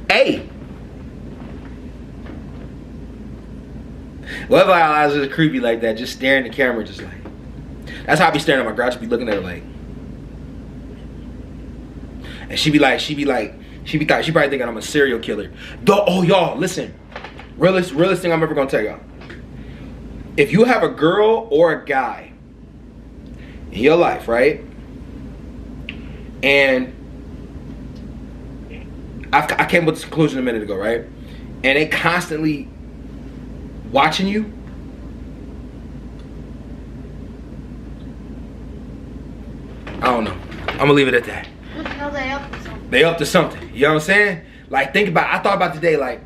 Hey. What if I was just creepy like that, just staring at the camera, just like. That's how I be staring at my girl. I just be looking at her like. And she probably thinking I'm a serial killer. Oh, y'all, listen. Realest thing I'm ever gonna tell y'all. If you have a girl or a guy in your life, right? And I came with this conclusion a minute ago, right? And they constantly watching you. I don't know. I'm gonna leave it at that. No, they up to something. They up to something. You know what I'm saying? Like, think about. I thought about today. Like,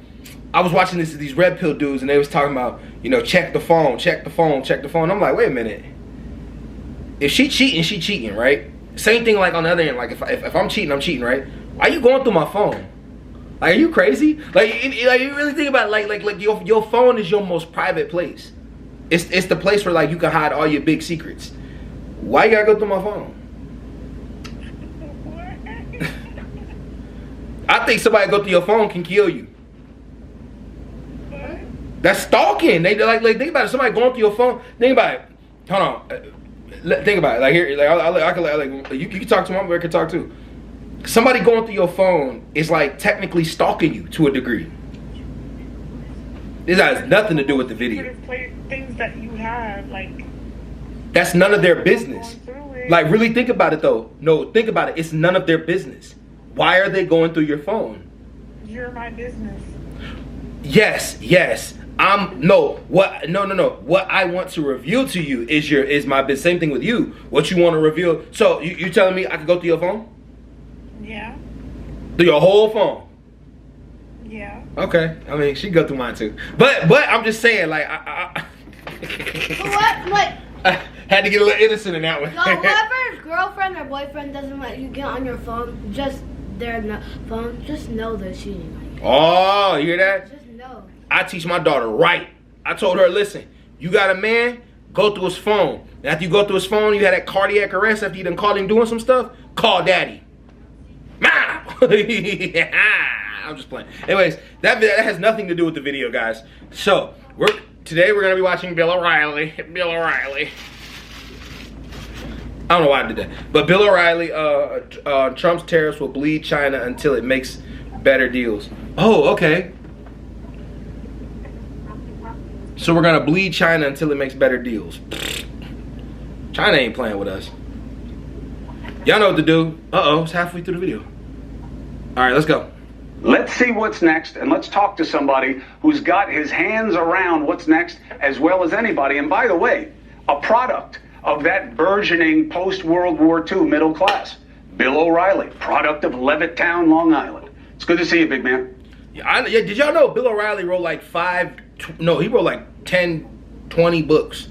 I was watching these red pill dudes, and they was talking about, you know, check the phone, check the phone, check the phone. I'm like, wait a minute. If she cheating, she cheating, right? Same thing like on the other end. Like, if I'm cheating, I'm cheating, right? Why you going through my phone? Like, are you crazy? Like you really think about it, like your phone is your most private place. It's the place where like you can hide all your big secrets. Why you gotta go through my phone? I think somebody go through your phone can kill you. That's stalking. They like think about it. Somebody going through your phone. Think about it. Hold on. Think about it. Like here, like I can like you can talk to my mom. I can talk too. Somebody going through your phone is like technically stalking you to a degree. This has nothing to do with the video. Things that you have, like. That's none of their business. Like, really think about it though. No, think about it. It's none of their business. Why are they going through your phone? You're my business. Yes. No. What I want to reveal to you is my business. Same thing with you. What you want to reveal. So you telling me I could go through your phone? Yeah. Through your whole phone? Yeah. Okay. I mean, she can go through mine too. But I'm just saying, like, What? Like. I had to get a little innocent in that one. So whoever's girlfriend or boyfriend doesn't let you get on your phone, just their phone, just know they're cheating on you. Oh, you hear that? Just know. I teach my daughter right. I told her, listen, you got a man, go through his phone. And after you go through his phone, you had that cardiac arrest after you done called him doing some stuff, call daddy. Ma! I'm just playing. Anyways, that has nothing to do with the video, guys. So, today we're going to be watching Bill O'Reilly. Bill O'Reilly. I don't know why I did that. But Bill O'Reilly, Trump's tariffs will bleed China until it makes better deals. Oh, okay. So we're going to bleed China until it makes better deals. China ain't playing with us. Y'all know what to do. Uh-oh, it's halfway through the video. All right, let's go. Let's see what's next, and let's talk to somebody who's got his hands around what's next as well as anybody. And by the way, a product of that burgeoning post-World War II middle class. Bill O'Reilly, product of Levittown, Long Island. It's good to see you, big man. Yeah, did y'all know Bill O'Reilly wrote like he wrote like 10, 20 books.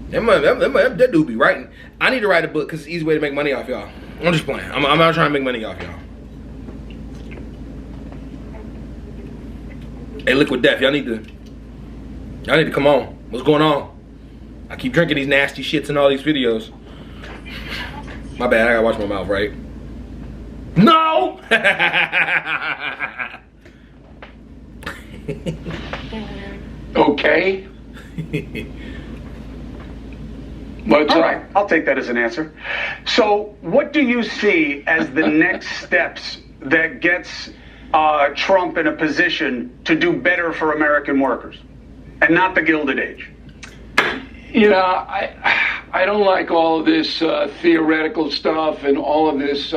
That dude be writing. I need to write a book because it's an easy way to make money off y'all. I'm just playing. I'm not trying to make money off y'all. Hey, Liquid Death, y'all need to come on. What's going on? I keep drinking these nasty shits in all these videos. My bad, I gotta watch my mouth, right? No! Okay. But, all right, I'll take that as an answer. So, what do you see as the next steps that gets Trump in a position to do better for American workers and not the Gilded Age? You know, I don't like all of this theoretical stuff and all of this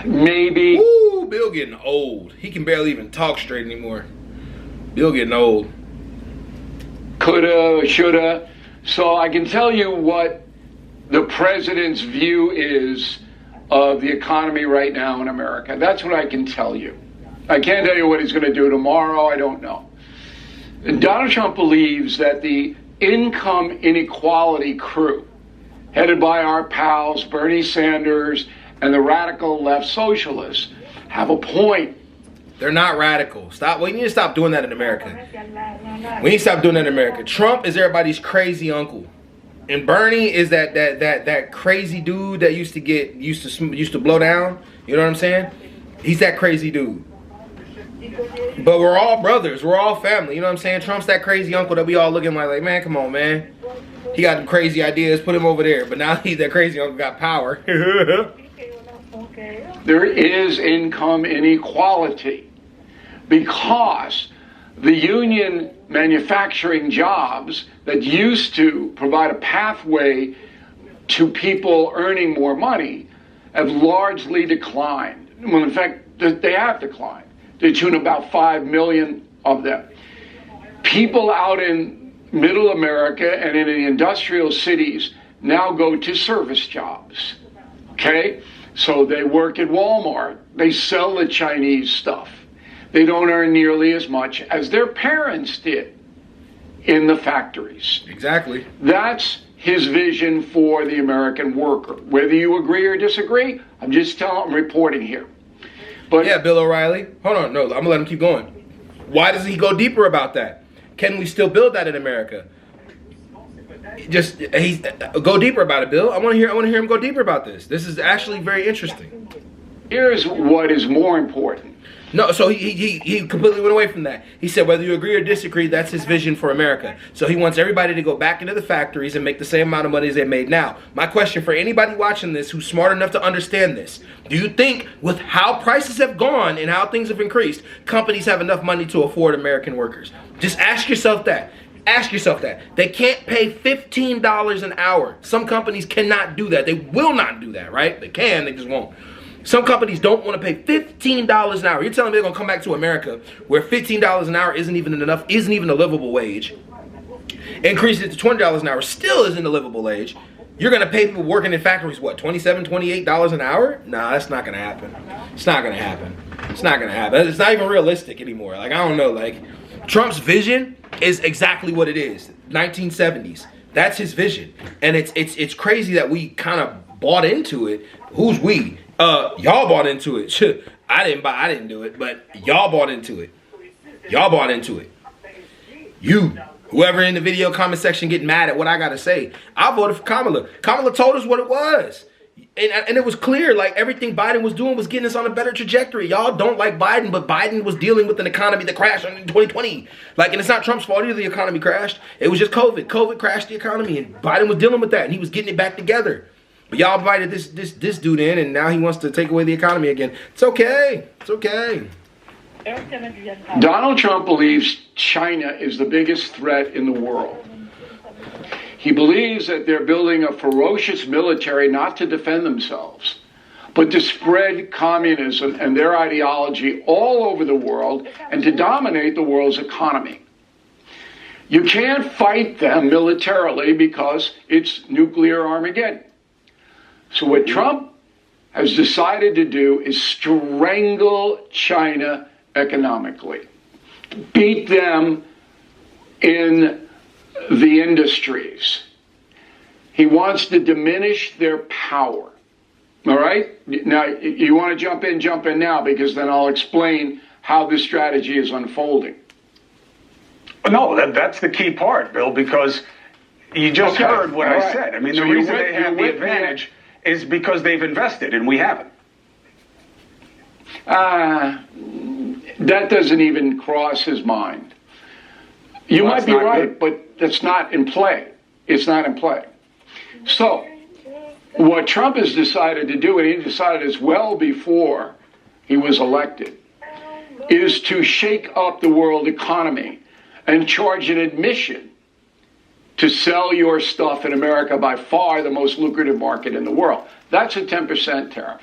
maybe. Ooh, Bill getting old. He can barely even talk straight anymore. Bill getting old. Coulda, shoulda. So I can tell you what the president's view is of the economy right now in America. That's what I can tell you. I can't tell you what he's going to do tomorrow. I don't know. And Donald Trump believes that the income inequality crew, headed by our pals Bernie Sanders and the radical left socialists, have a point. They're not radical. Stop. We need to stop doing that in America. We need to stop doing that in America. Trump is everybody's crazy uncle, and Bernie is that crazy dude that used to blow down. You know what I'm saying? He's that crazy dude. But we're all brothers. We're all family. You know what I'm saying? Trump's that crazy uncle that we all looking like, man, come on, man. He got them crazy ideas. Put him over there. But now he's that crazy uncle got power. There is income inequality because the union manufacturing jobs that used to provide a pathway to people earning more money have largely declined. Well, in fact, they have declined to the tune of about 5 million of them. People out in middle America and in the industrial cities now go to service jobs, okay? So they work at Walmart. They sell the Chinese stuff. They don't earn nearly as much as their parents did in the factories. Exactly. That's his vision for the American worker. Whether you agree or disagree, I'm reporting here. But yeah, Bill O'Reilly. Hold on, no, I'm gonna let him keep going. Why doesn't he go deeper about that? Can we still build that in America? Just go deeper about it, Bill. I want to hear him go deeper about this. This is actually very interesting. Here's what is more important. No, so he completely went away from that. He said whether you agree or disagree, that's his vision for America. So he wants everybody to go back into the factories and make the same amount of money as they made now. My question for anybody watching this who's smart enough to understand this, do you think with how prices have gone and how things have increased, companies have enough money to afford American workers? Just ask yourself that. Ask yourself that. They can't pay $15 an hour. Some companies cannot do that. They will not do that, right? They can, they just won't. Some companies don't want to pay $15 an hour. You're telling me they're going to come back to America where $15 an hour isn't even enough, isn't even a livable wage. Increase it to $20 an hour, still isn't a livable wage. You're going to pay people working in factories, what, $27, $28 an hour? Nah, that's not going to happen. It's not going to happen. It's not going to happen. It's not even realistic anymore. Like, I don't know. Like, Trump's vision is exactly what it is. 1970s. That's his vision. And it's crazy that we kind of bought into it. Who's we? Y'all bought into it. I didn't do it, but y'all bought into it. Y'all bought into it. You, whoever in the video comment section getting mad at what I gotta say, I voted for Kamala. Kamala told us what it was. And it was clear, like everything Biden was doing was getting us on a better trajectory. Y'all don't like Biden, but Biden was dealing with an economy that crashed in 2020. Like, and it's not Trump's fault either the economy crashed. It was just COVID. COVID crashed the economy, and Biden was dealing with that, and he was getting it back together. But y'all invited this dude in, and now he wants to take away the economy again. It's okay. It's okay. Donald Trump believes China is the biggest threat in the world. He believes that they're building a ferocious military not to defend themselves, but to spread communism and their ideology all over the world and to dominate the world's economy. You can't fight them militarily because it's nuclear Armageddon. So what Trump has decided to do is strangle China economically, beat them in the industries. He wants to diminish their power. All right? Now, you want to jump in now, because then I'll explain how this strategy is unfolding. No, that's the key part, Bill, because you just heard what I said. I mean, the reason they have the advantage is because they've invested and we haven't. That doesn't even cross his mind. You might be right, but that's not in play. It's not in play. So, what Trump has decided to do, and he decided this well before he was elected, is to shake up the world economy and charge an admission to sell your stuff in America, by far the most lucrative market in the world. That's a 10% tariff.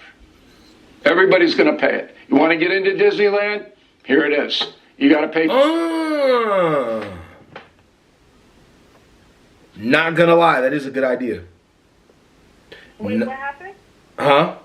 Everybody's going to pay it. You want to get into Disneyland? Here it is. You got to pay. Not gonna lie, that is a good idea. Wait, what happened? Huh?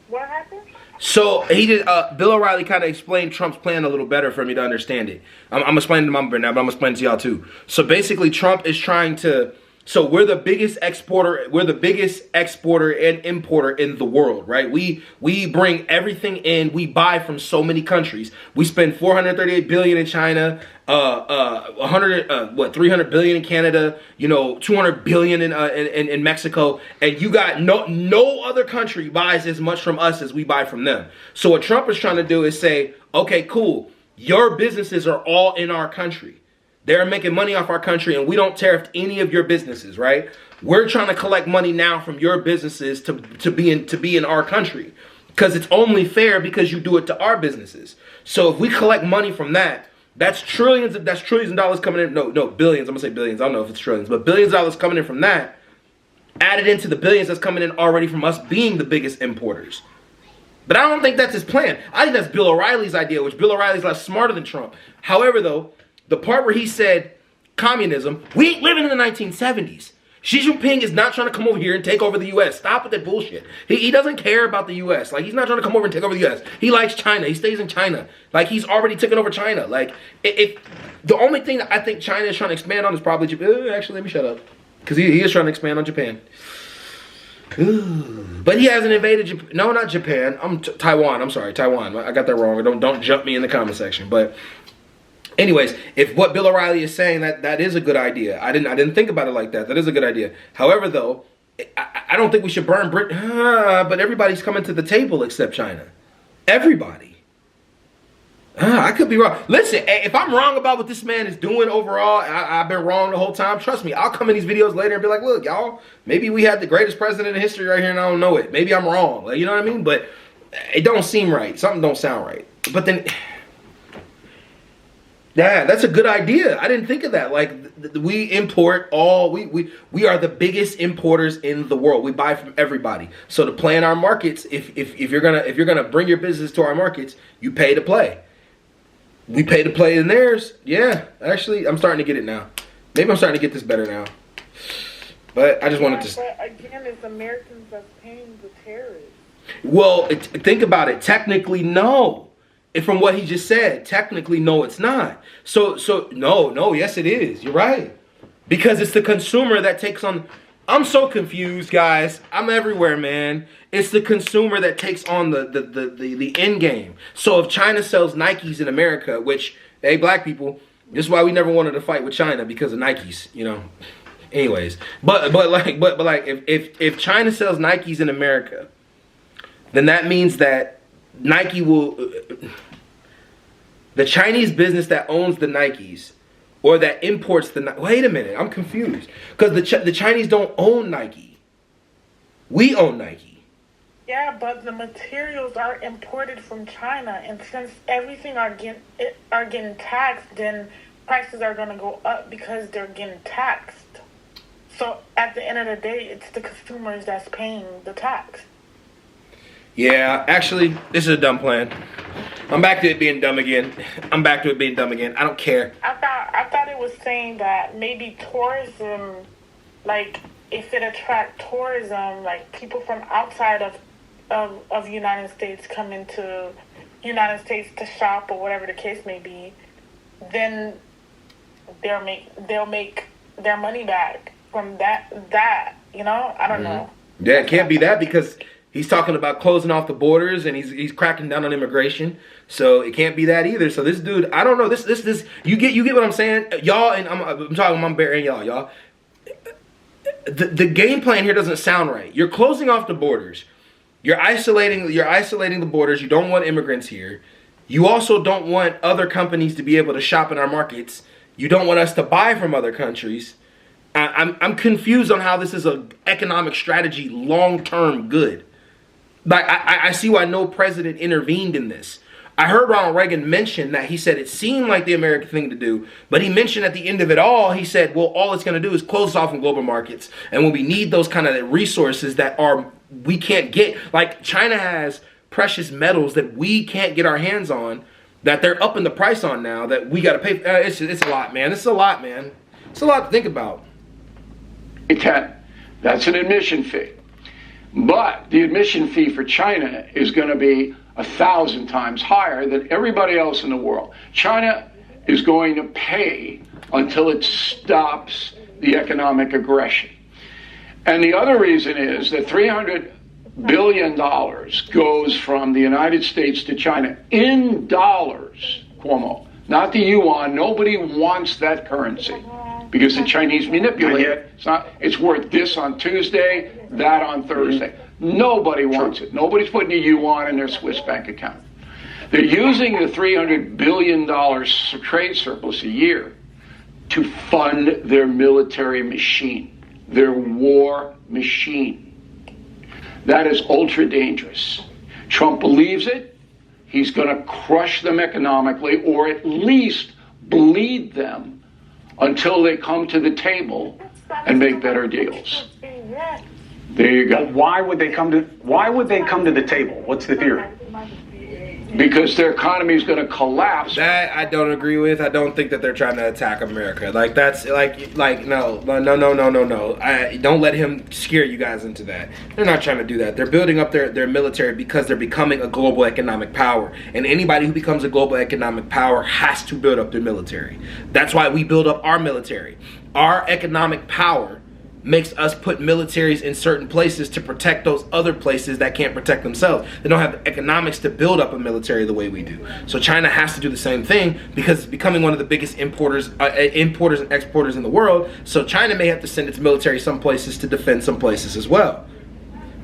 What happened? So he did. Bill O'Reilly kind of explained Trump's plan a little better for me to understand it. I'm explaining to Mama Bear now, but I'm explaining to y'all too. So basically, Trump is trying to So we're the biggest exporter. We're the biggest exporter and importer in the world, right? We bring everything in. We buy from so many countries. We spend 438 billion in China, 300 billion in Canada, 200 billion in Mexico, and you got no other country buys as much from us as we buy from them. So what Trump is trying to do is say, okay, cool, your businesses are all in our country. They're making money off our country, and we don't tariff any of your businesses, right? We're trying to collect money now from your businesses to be in our country, because it's only fair because you do it to our businesses. So if we collect money from that, that's trillions of dollars coming in. No, billions. I'm gonna say billions. I don't know if it's trillions, but billions of dollars coming in from that, added into the billions that's coming in already from us being the biggest importers. But I don't think that's his plan. I think that's Bill O'Reilly's idea, which Bill O'Reilly's a lot smarter than Trump. However, though, the part where he said communism, we ain't living in the 1970s. Xi Jinping is not trying to come over here and take over the U.S. Stop with that bullshit. He doesn't care about the U.S. Like, he's not trying to come over and take over the U.S. He likes China. He stays in China. Like, he's already taken over China. Like, the only thing that I think China is trying to expand on is probably Japan. Actually, let me shut up. Because he is trying to expand on Japan. But he hasn't invaded Japan. No, not Japan. Taiwan. I'm sorry, Taiwan. I got that wrong. Don't jump me in the comment section. But anyways, if what Bill O'Reilly is saying, that is a good idea. I didn't think about it like that. That is a good idea. However, though, I don't think we should burn Britain. But everybody's coming to the table except China. Everybody. I could be wrong. Listen, if I'm wrong about what this man is doing overall, I've been wrong the whole time. Trust me, I'll come in these videos later and be like, look, y'all, maybe we had the greatest president in history right here and I don't know it. Maybe I'm wrong. Like, you know what I mean? But it don't seem right. Something don't sound right. But then, yeah, that's a good idea. I didn't think of that. Like, we import all, we are the biggest importers in the world. We buy from everybody. So to play in our markets, if you're gonna bring your business to our markets, you pay to play. We pay to play in theirs. Yeah, actually, I'm starting to get it now. Maybe I'm starting to get this better now. But I just wanted to. But again, it's Americans that's paying the tariffs. Well, think about it. Technically, no. From what he just said, technically, no, it's not. So no, yes, it is. You're right. Because it's the consumer that takes on. I'm so confused, guys. I'm everywhere, man. It's the consumer that takes on the end game. So if China sells Nikes in America, which, hey, black people, this is why we never wanted to fight with China, because of Nikes, Anyways, but if China sells Nikes in America, then that means that Nike will, the Chinese business that owns the Nikes, or that imports the, wait a minute, I'm confused. Because the Chinese don't own Nike. We own Nike. Yeah, but the materials are imported from China, and since everything are getting taxed, then prices are going to go up because they're getting taxed. So at the end of the day, it's the consumers that's paying the tax. Yeah, actually, this is a dumb plan. I'm back to it being dumb again. I don't care. I thought it was saying that maybe tourism, like if it attract tourism, like people from outside of United States come into United States to shop or whatever the case may be, then they'll make their money back from that. I don't know. Yeah, it can't be that, because he's talking about closing off the borders and he's cracking down on immigration. So it can't be that either. So this dude, I don't know. This you get what I'm saying, y'all. And I'm talking, I'm burying y'all. The game plan here doesn't sound right. You're closing off the borders. You're isolating the borders. You don't want immigrants here. You also don't want other companies to be able to shop in our markets. You don't want us to buy from other countries. I'm confused on how this is an economic strategy long-term good. Like, I see why no president intervened in this. I heard Ronald Reagan mention that. He said it seemed like the American thing to do, but he mentioned at the end of it all, he said, well, all it's going to do is close us off in global markets. And when we need those kind of resources that we can't get, like China has precious metals that we can't get our hands on, that they're upping the price on now, that we got to pay. It's a lot, man. It's a lot, man. It's a lot to think about. That's an admission fee. But the admission fee for China is going to be 1,000 times higher than everybody else in the world. China is going to pay until it stops the economic aggression. And the other reason is that $300 billion goes from the United States to China in dollars, Cuomo, not the yuan. Nobody wants that currency because the Chinese manipulate it. It's worth this on Tuesday, that on Thursday. Nobody wants it. Nobody's putting a yuan in their Swiss bank account. They're using the $300 billion trade surplus a year to fund their military machine, their war machine. That is ultra dangerous. Trump believes it. He's going to crush them economically, or at least bleed them until they come to the table and make better deals. There you go. Why would they come to the table? What's the theory? Because their economy is going to collapse. That I don't agree with. I don't think that they're trying to attack America. Like that's like no. Don't let him scare you guys into that. They're not trying to do that. They're building up their military because they're becoming a global economic power. And anybody who becomes a global economic power has to build up their military. That's why we build up our military. Our economic power makes us put militaries in certain places to protect those other places that can't protect themselves. They don't have the economics to build up a military the way we do. So China has to do the same thing because it's becoming one of the biggest importers and exporters in the world. So China may have to send its military some places to defend some places as well.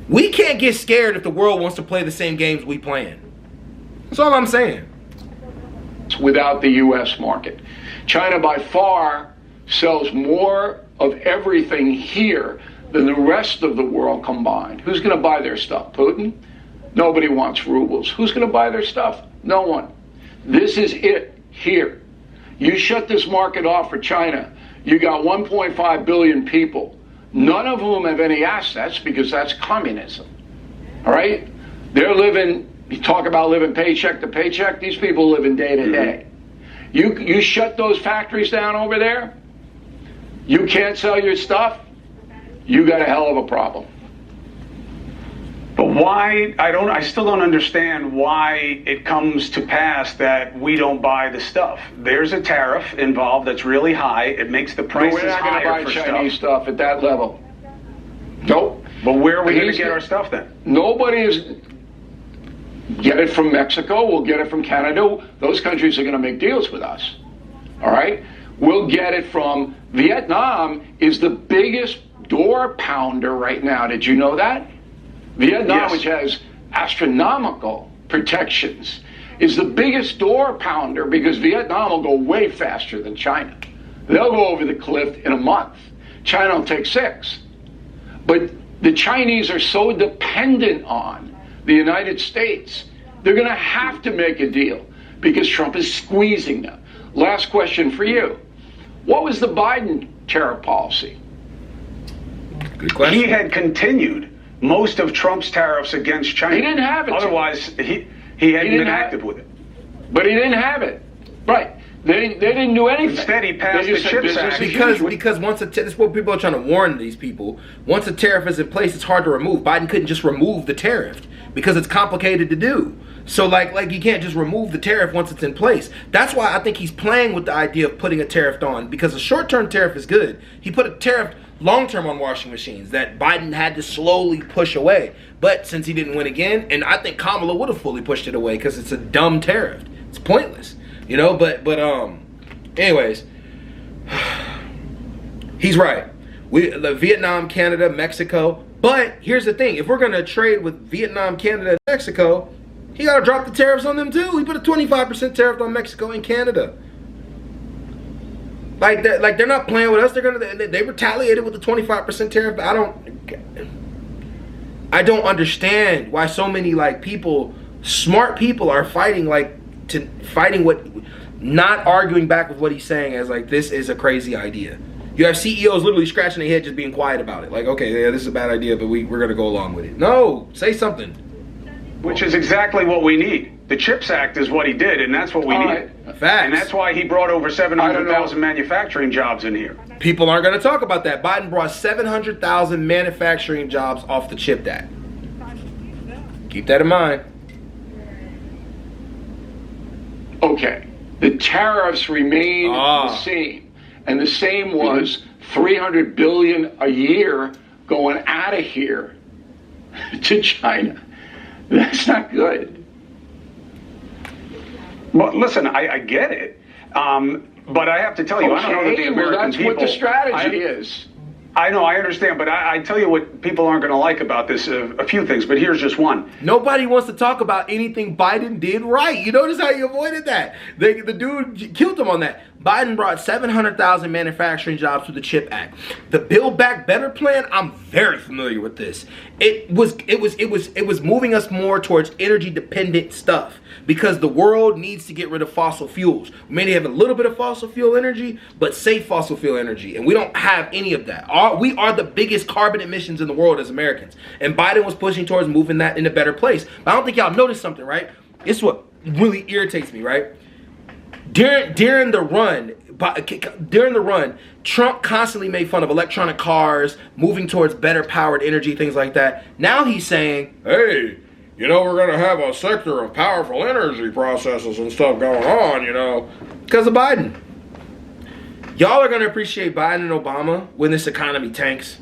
We can't get scared if the world wants to play the same games we playing. That's all I'm saying. Without the U.S. market, China by far sells more of everything here than the rest of the world combined. Who's going to buy their stuff? Putin? Nobody wants rubles. Who's going to buy their stuff? No one. This is it here. You shut this market off for China, you got 1.5 billion people, none of whom have any assets because that's communism. All right? They're living, you talk about living paycheck to paycheck, these people live in day to day. You shut those factories down over there, you can't sell your stuff, you got a hell of a problem. But why, I still don't understand why it comes to pass that we don't buy the stuff. There's a tariff involved that's really high. It makes the prices higher for stuff. We're not going to buy Chinese stuff at that level. Nope. But where are we going to get our stuff then? Nobody is. Get it from Mexico, we'll get it from Canada. Those countries are going to make deals with us. All right? We'll get it from Vietnam is the biggest door pounder right now. Did you know that? Vietnam, yes, which has astronomical protections, is the biggest door pounder because Vietnam will go way faster than China. They'll go over the cliff in a month. China will take 6. But the Chinese are so dependent on the United States, they're going to have to make a deal because Trump is squeezing them. Last question for you. What was the Biden tariff policy? Good question. He had continued most of Trump's tariffs against China. He didn't have it. Otherwise, he hadn't been active with it. But he didn't have it. Right. They didn't do anything. Instead, he passed the CHIPS Act. Because once this is what people are trying to warn these people. Once a tariff is in place, it's hard to remove. Biden couldn't just remove the tariff because it's complicated to do. So like you can't just remove the tariff once it's in place. That's why I think he's playing with the idea of putting a tariff on, because a short-term tariff is good. He put a tariff long-term on washing machines that Biden had to slowly push away. But since he didn't win again, and I think Kamala would have fully pushed it away because it's a dumb tariff. It's pointless. You know, but anyways, he's right. Vietnam, Canada, Mexico. But here's the thing: if we're gonna trade with Vietnam, Canada, and Mexico, he gotta drop the tariffs on them too. He put a 25% tariff on Mexico and Canada. Like they're not playing with us. They retaliated with the 25% tariff. But I don't understand why so many smart people are fighting not arguing back with what he's saying as this is a crazy idea. You have CEOs literally scratching their head just being quiet about it. Like, okay, yeah, this is a bad idea, but we're going to go along with it. No, say something. Which is exactly what we need. The CHIPS Act is what he did, and that's what we need. Facts. And that's why he brought over 700,000 manufacturing jobs in here. People aren't going to talk about that. Biden brought 700,000 manufacturing jobs off the CHIPS Act. Keep that in mind. Okay. The tariffs remain the same. And the same was $300 billion a year going out of here to China. That's not good. But listen, I get it. But I have to tell you, I don't know that the American that's what the strategy is. I know, I understand, but I tell you what people aren't going to like about this, a few things, but here's just one. Nobody wants to talk about anything Biden did right. You notice how you avoided that? The dude killed him on that. Biden brought 700,000 manufacturing jobs through the CHIP Act. The Build Back Better plan, I'm very familiar with this. It was moving us more towards energy dependent stuff because the world needs to get rid of fossil fuels. We may have a little bit of fossil fuel energy, but safe fossil fuel energy, and we don't have any of that. We are the biggest carbon emissions in the world as Americans, and Biden was pushing towards moving that in a better place. But I don't think y'all noticed something, right? It's what really irritates me, right? During the run, Trump constantly made fun of electronic cars, moving towards better powered energy, things like that. Now he's saying, hey, you know, we're going to have a sector of powerful energy processes and stuff going on, you know, because of Biden. Y'all are going to appreciate Biden and Obama when this economy tanks.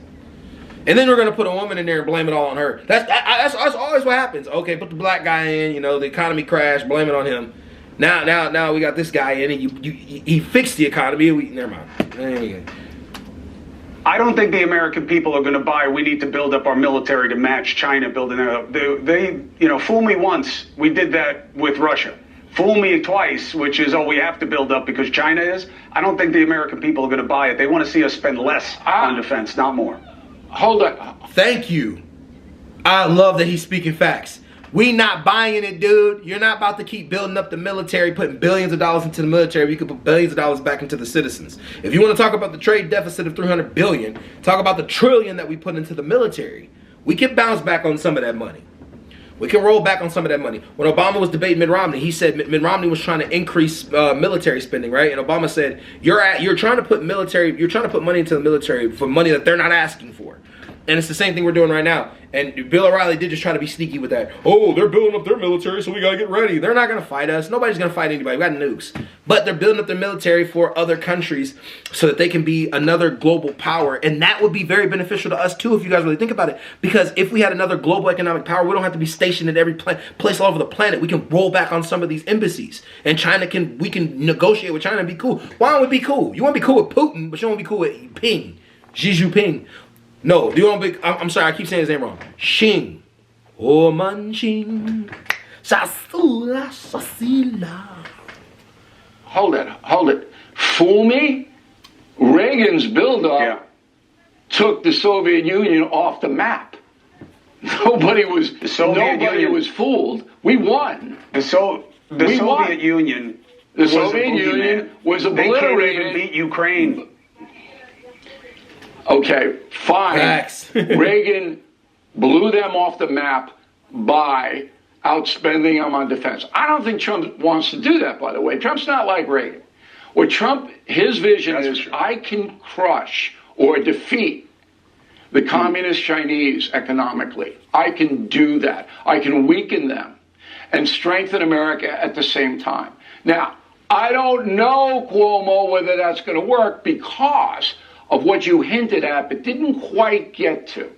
And then we're going to put a woman in there and blame it all on her. That's always what happens. Okay, put the black guy in, you know, the economy crashed, blame it on him. Now we got this guy in and he fixed the economy. Never mind. I don't think the American people are going to buy. We need to build up our military to match China building it up. They, you know, fool me once. We did that with Russia. Fool me twice, which is, we have to build up because China is. I don't think the American people are going to buy it. They want to see us spend less on defense, not more. Hold on. Thank you. I love that he's speaking facts. We not buying it, dude. You're not about to keep building up the military, putting billions of dollars into the military. We could put billions of dollars back into the citizens. If you want to talk about the trade deficit of $300 billion, talk about the trillion that we put into the military. We can bounce back on some of that money. We can roll back on some of that money. When Obama was debating Mitt Romney, he said Mitt Romney was trying to increase military spending, right? And Obama said, you're trying to put money into the military for money that they're not asking for. And it's the same thing we're doing right now. And Bill O'Reilly did just try to be sneaky with that. Oh, they're building up their military, so we got to get ready. They're not going to fight us. Nobody's going to fight anybody. We got nukes. But they're building up their military for other countries so that they can be another global power. And that would be very beneficial to us, too, if you guys really think about it. Because if we had another global economic power, we don't have to be stationed in every place all over the planet. We can roll back on some of these embassies. And we can negotiate with China and be cool. Why don't we be cool? You want to be cool with Putin, but you don't want to be cool with Xi Jinping. No, you don't be. I'm sorry, I keep saying his name wrong. Xing. Oh, Manching. Sasula, Sasila. Hold it. Fool me? Reagan's buildup took the Soviet Union off the map. Nobody was fooled. We won. The Soviet Union was obliterated. They can't even beat Ukraine. Okay, fine. Reagan blew them off the map by outspending them on defense. I don't think Trump wants to do that, by the way. Trump's not like Reagan. His vision is, I can crush or defeat the communist Chinese economically. I can do that. I can weaken them and strengthen America at the same time. Now, I don't know, Cuomo, whether that's going to work because of what you hinted at but didn't quite get to.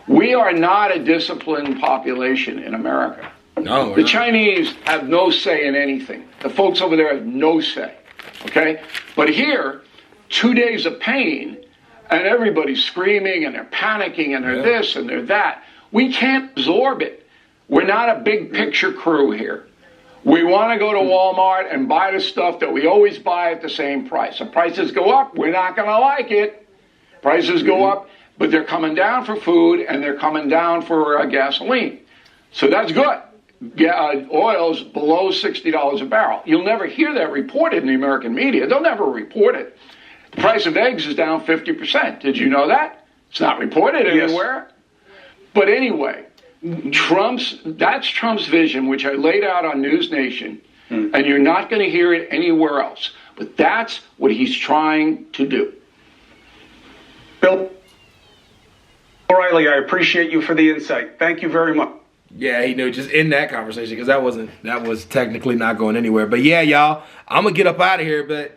We are not a disciplined population in America. No, the Chinese have no say in anything. The folks over there have no say. Okay? But here, 2 days of pain, and everybody's screaming and they're panicking and they're this and they're that. We can't absorb it. We're not a big picture crew here. We want to go to Walmart and buy the stuff that we always buy at the same price. If prices go up, we're not going to like it. Prices go up, but they're coming down for food and they're coming down for gasoline. So that's good. Oil's below $60 a barrel. You'll never hear that reported in the American media. They'll never report it. The price of eggs is down 50%. Did you know that? It's not reported anywhere. But anyway, that's Trump's vision, which I laid out on News Nation, and you're not going to hear it anywhere else. But that's what he's trying to do. Bill O'Reilly, I appreciate you for the insight. Thank you very much. Yeah, he knew, just in that conversation, because that was technically not going anywhere. But yeah, y'all, I'm gonna get up out of here. But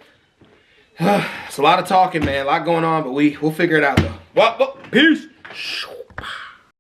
It's a lot of talking, man. A lot going on, but we'll figure it out though. Well, peace.